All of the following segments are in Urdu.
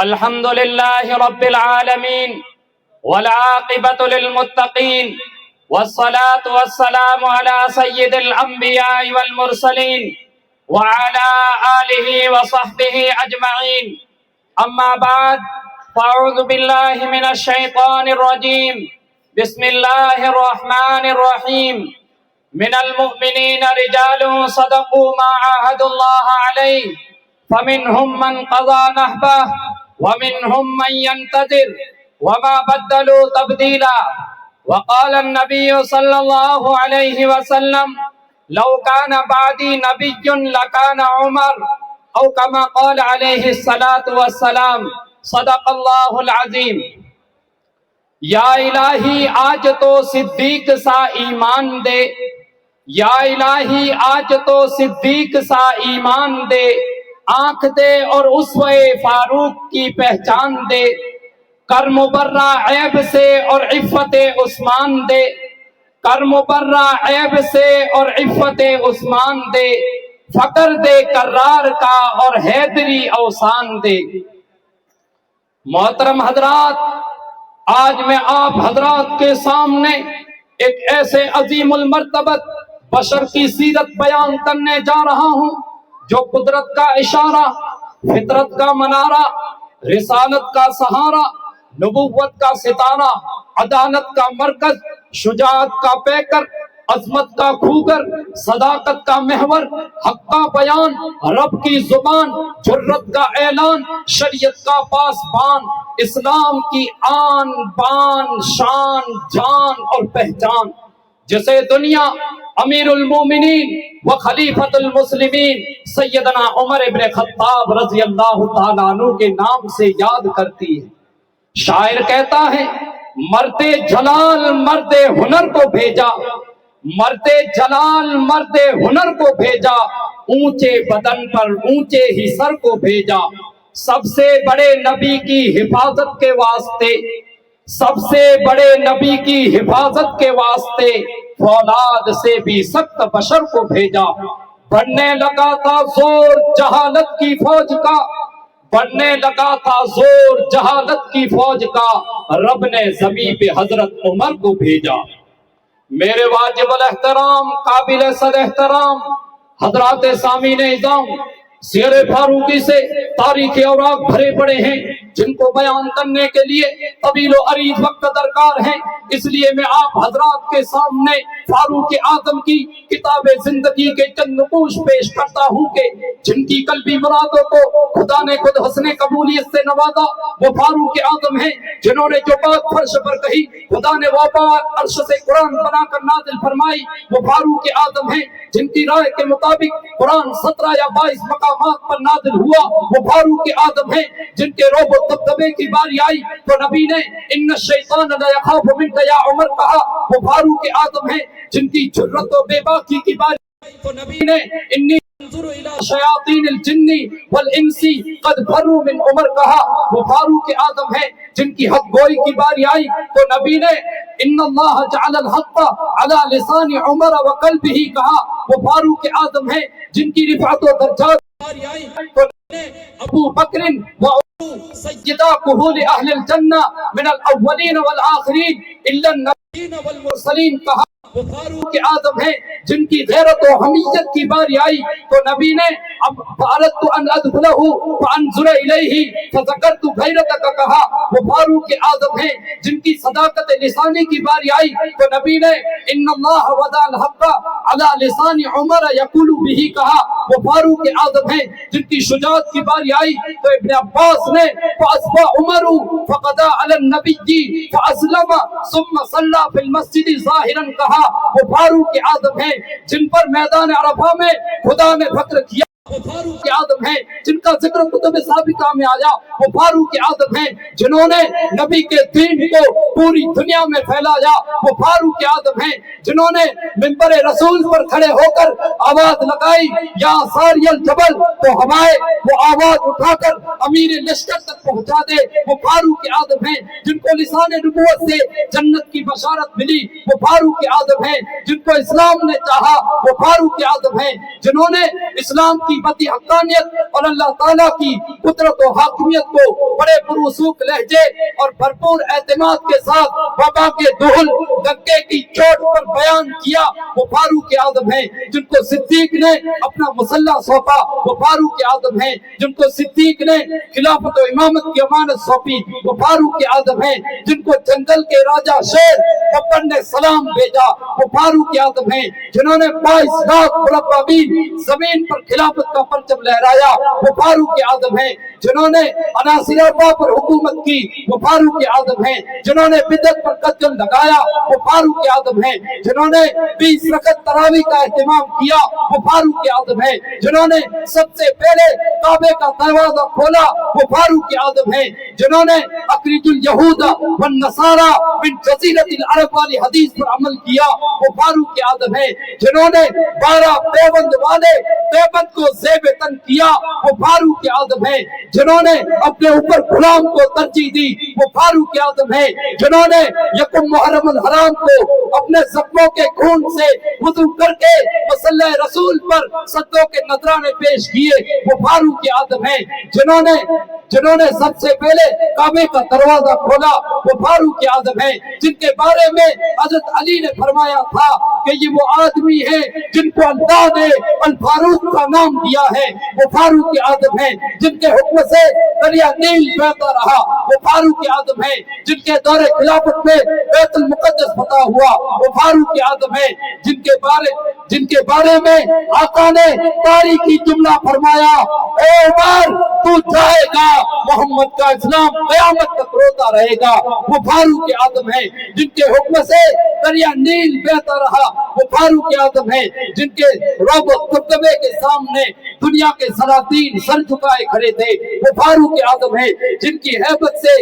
الحمد لله رب العالمين والعاقبة للمتقين والصلاة والسلام على سيد الأنبياء والمرسلين وعلى آله وصحبه أجمعين. أما بعد، فأعوذ بالله من الشيطان الرجيم. بسم الله الرحمن الرحيم. من المؤمنين رجال صدقوا ما عاهدوا الله عليه فمنهم من قضى نحبه ومنهم من ينتظر وما بدلوا تبديلا. وقال النبي صلى الله عليه وسلم: لو كان بعدي نبي لكان عمر، او كما قال عليه الصلاة والسلام. صدق الله العظيم. یا الہی آج تو صدیق سا ایمان دے، یا الہی آج تو صدیق سا ایمان دے، آنکھ دے اور اسوہ فاروق کی پہچان دے، کر مبرہ عیب سے اور عفت عثمان دے، کر مبرہ عیب سے اور عفت عثمان دے، فقر دے کرار کا اور حیدری اوسان دے. محترم حضرات، آج میں آپ حضرات کے سامنے ایک ایسے عظیم المرتبت بشر کی سیرت بیان کرنے جا رہا ہوں جو قدرت کا اشارہ، فطرت کا منارہ، رسالت کا سہارا، نبوت کا ستارہ، عدالت کا مرکز، شجاعت کا پیکر، عظمت کا کھوگر، صداقت کا محور، حق کا بیان، رب کی زبان، جرت کا اعلان، شریعت کا پاسبان، اسلام کی آن بان شان جان اور پہچان، جسے دنیا امیر المومنین و خلیفۃ المسلمین سیدنا عمر ابن خطاب رضی اللہ تعالیٰ عنہ کے نام سے یاد کرتی ہے. شاعر کہتا ہے: مرد جلال مرد ہنر کو بھیجا، مرد جلال مرد ہنر کو بھیجا، اونچے بدن پر اونچے ہی سر کو بھیجا. سب سے بڑے نبی کی حفاظت کے واسطے، سب سے بڑے نبی کی حفاظت کے واسطے فولاد سے بھی سخت بشر کو بھیجا. بڑھنے لگا تھا زور جہالت کی فوج کا، بڑھنے لگا تھا زور جہالت کی فوج کا، رب نے زمین پہ حضرت عمر کو بھیجا. میرے واجب الاحترام قابل صد احترام حضرات سامعین اعظام، سیر فاروقی سے تاریخی اوراق بھرے پڑے ہیں جن کو بیان کرنے کے لیے طویل و عریض وقت درکار ہے. اس لیے میں آپ حضرات کے سامنے فاروق اعظم کی کتاب زندگی کے چند نقوش پیش کرتا ہوں کہ جن کی قلبی مرادوں کو خدا نے خود حسن قبولیت سے نوازا. وہ فاروق اعظم ہیں جنہوں نے جو بات فرش پر کہی خدا نے وہ بات عرش سے قرآن بنا کر نازل فرمائی. وہ فاروق اعظم ہیں جن کی رائے کے مطابق قرآن 17 یا 22 مقامات پر نازل ہوا. وہ فاروق اعظم ہیں جن کے روب و دبدبے کی باری آئی تو نبی نے ان الشیطان لا یخاف منک یا عمر کہا. وہ فاروق اعظم ہیں جن کی جرت و بے باکی کی باری آئی تو نبی نے انی انظر الی شیاطین الجن والانس قد فروا من عمر کہا. وہ فاروق اعظم ہیں جن کی حق گوئی کی باری آئی تو نبی نے ان اللہ جعل الحق علی لسان عمر وقلبہ کہا. وہ فاروق اعظم ہیں جن کی رفعت و درجات باری آئی تو ابو بکر و سیدہ کہول اہل الجنہ من الاولین والآخرین الا النبیین والمرسلین کہا. وہ فاروق اعظم ہیں جن کی غیرت و حمیت کی باری آئی تو نبی نے اب فاردت ان ادخلہ فانظر الیہ فذکرت غیرتک کہا. وہ فاروق اعظم ہیں جن کی صداقت لسانی کی باری آئی تو نبی نے ان اللہ وضع الحق علی لسان عمر یقول بہ کہا. وہ فاروق اعظم ہیں جن کی شجاعت کی باری آئی تو ابن عباس نے فاصبح عمر فقضى على النبي فاسلم ثم صلى في المسجد ظاہرا کہا. وہ فاروق اعظم ہیں جن پر میدان عرفہ میں خدا نے فخر کیا. وہ فاروق اعظم ہیں جن کا ذکر کتب سابقہ میں آیا. وہ فاروق اعظم ہیں جنہوں نے نبی کے دین کو پوری دنیا میں پھیلایا. وہ فاروق اعظم ہیں جنہوں نے منبر رسول پر کھڑے ہو کر آواز لگائی یا ساری الجبل، تو ہوائیں وہ آواز اٹھا کر امیر لشکر تک پہنچا دے وہ فاروق اعظم ہیں جن کو لسان نبوت سے جنت کی بشارت ملی، وہ فاروق اعظم ہیں جن کو اسلام نے چاہا، وہ فاروق اعظم ہیں جنہوں نے اسلام کی بطی حقانیت اور اللہ تعالیٰ کی قدرت و حاکمیت کو بڑے پرسوک لہجے اور بھرپور اعتماد کے ساتھ وبا کے دہل گنگے کی چوٹ پر بیان کیا، وہ فاروق اعظم ہیں جن کو صدیق نے اپنا مسلح سونپا، وہ فاروق اعظم ہیں جن کو صدیق نے خلافت و امامت کی امانت سونپی، وہ فاروق اعظم ہیں جن کو جنگل کے راجہ شیر ببر نے سلام بھیجا، وہ فاروق اعظم ہیں جنہوں نے 22 لاکھ مربع میل زمین پر خلافت کا پرچم لہرایا، وہ فاروق اعظم ہیں جنہوں نے عناصر اربا پر حکومت کی، وہ فاروق اعظم ہیں جنہوں نے بدعت پر قدم لگایا، وہ فاروق اعظم ہیں جنہوں نے 20 رکعت تراویح کا اہتمام کیا، وہ فاروق اعظم ہیں جنہوں نے سب سے پہلے کعبے کا دروازہ کھولا، وہ فاروق اعظم ہیں جنہوں نے اخرج الیہود والنصارى من جزیرۃ العرب والی حدیث پر عمل کیا، وہ فاروق اعظم ہیں جنہوں نے 12 پیوند والے پیوند کو زیب تن کیا، وہ فاروق اعظم ہیں جنہوں نے اپنے اوپر غلام کو ترجیح دی، وہ فاروق اعظم ہیں جنہوں نے یکم محرم الحرام کو اپنے زخموں کے خون سے وضو کر کے مصلی رسول پر سجدوں کے نذرانے پیش کیے، وہ فاروق اعظم ہیں جنہوں نے سب سے پہلے کعبے کا دروازہ کھولا، وہ فاروق اعظم ہیں جن کے بارے میں حضرت علی نے فرمایا تھا کہ یہ وہ آدمی ہیں جن کو اللہ نے الفاروق کا نام دیا ہے، وہ فاروق اعظم ہیں جن کے حکم سے دریا نیل بہتا رہا، وہ فاروق اعظم ہیں جن کے دور خلافت میں بیت المقدس فتح ہوا، وہ فاروق اعظم ہیں جن کے بارے میں آقا نے تاریخی جملہ فرمایا، اے عمر تو جائے گا محمد کا اسلام قیامت تک روتا رہے گا، وہ فاروق اعظم ہیں جن کے حکم سے دریا نیل بہتا رہا، وہ فاروق اعظم ہیں جن کے رعب و دبدبے کے سامنے دنیا کے سلاطین سر جھکائے کھڑے تھے، وہ فاروق اعظم ہیں جن کی ہیبت سے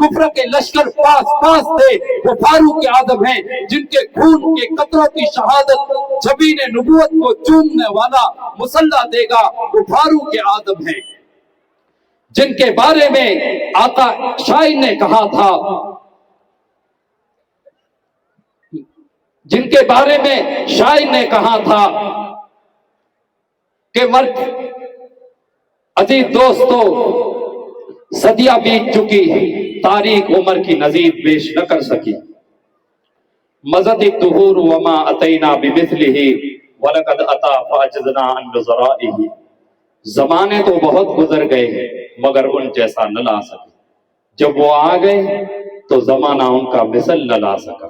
کفر کے لشکر پاس تھے، وہ فاروق اعظم ہیں جن کے خون کے قطروں کی شہادت جبین نبوت کو چومنے والا مسلح دے گا، وہ فاروق اعظم ہیں جن کے بارے میں آقا شاعر نے کہا تھا کہ مرد عزیز دوستو صدیاں بیت چکی تاریخ عمر کی نظیر پیش نہ کر سکی، مزد الدہور وما اتینا بمثلہ ولقد اتا فاجزنا عن نظرائہ، زمانے تو بہت گزر گئے مگر ان جیسا نہ لا سکے، جب وہ آ گئے تو زمانہ ان کا مثل نہ لا سکا۔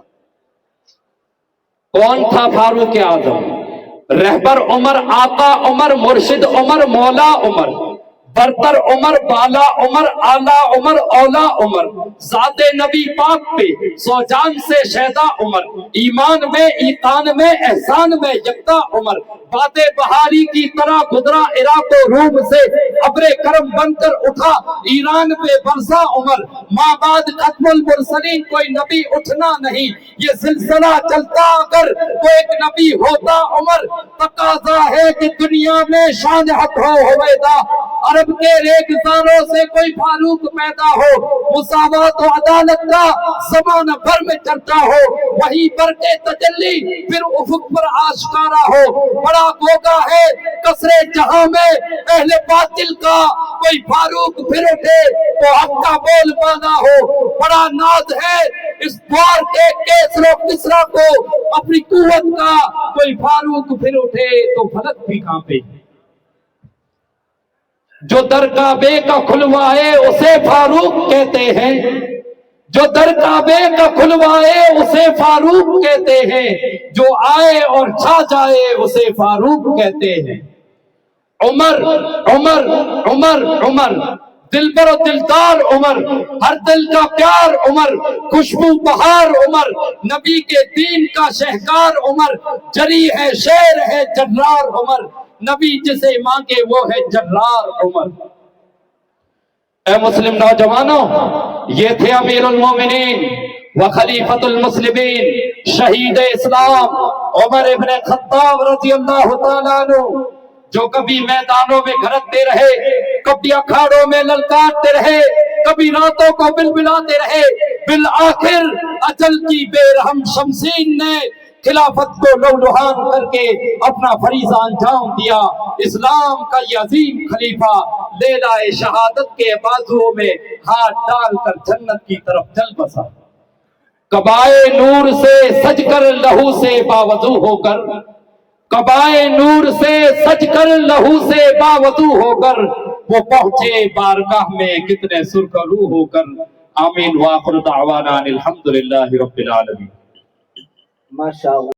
کون تھا فاروق اعظم؟ رہبر عمر، آقا عمر، مرشد عمر، مولا عمر، برتر عمر، بالا عمر، اعلیٰ عمر، اولا عمر، ذات نبی پاک پہ سو جان سے شہدا عمر، ایمان میں ایقان میں احسان میں یکتا عمر، باد بہاری کی طرح گزرا عراق و روم سے، ابر کرم بن کر اٹھا ایران پہ برسا عمر، ماں بعد ختم المرسلین کوئی نبی اٹھنا نہیں، یہ سلسلہ چلتا اگر تو ایک نبی ہوتا عمر، تقاضا ہے کہ دنیا میں شان حق ہو ہویدا، عرب کے ریگزاروں سے کوئی فاروق پیدا ہو، مساوات و عدالت کا زمانہ بھر میں چرچا ہو، وہی برقے تجلی پھر افق پر آشکارا ہو، بڑا گوگا ہے کسرے جہاں میں اہل باطل کا، کوئی فاروق پھر اٹھے تو حق کا بول بالا ہو، بڑا ناز ہے اس دوار کے کیسر و کسرا کو اپنی قوت کا، کوئی فاروق پھر اٹھے تو فلک بھی کانپے، جو در کعبے کا کھلوائے اسے فاروق کہتے ہیں، جو در کعبے کا کھلوائے اسے فاروق کہتے ہیں، جو آئے اور چھا جائے اسے فاروق کہتے ہیں۔ عمر عمر عمر عمر، دلبر و دلدار عمر، ہر دل کا پیار عمر، خوشبو بہار عمر، نبی کے دین کا شہکار عمر، جری ہے شیر ہے جرار عمر، نبی جسے مانگے وہ ہے جرار عمر۔ اے مسلم نوجوانوں، یہ تھے امیر المومنین و خلیفۃ المسلمین، شہید اسلام عمر ابن خطاب رضی اللہ تعالیٰ عنہ، جو کبھی میدانوں میں گھرتے رہے، کبھی اکھاڑوں میں للکارتے رہے، کبھی راتوں کو بلبلاتے رہے، بالآخر اجل کی بے رحم شمشیر نے خلافت کو لہولہان کر کے اپنا فریضہ انجام دیا۔ اسلام کا یہ عظیم خلیفہ لیلہ شہادت کے بازوؤں میں ہاتھ ڈال کر جنت کی طرف چل بسا۔ قبائے نور سے سج کر لہو سے باوضو ہو کر، قبائے نور سے سج کر لہو سے باوضو ہو کر، وہ پہنچے بارگاہ میں کتنے سرخرو ہو کر۔ آمین وآخر دعوانا الحمدللہ رب العالمین۔ ماشاءاللہ۔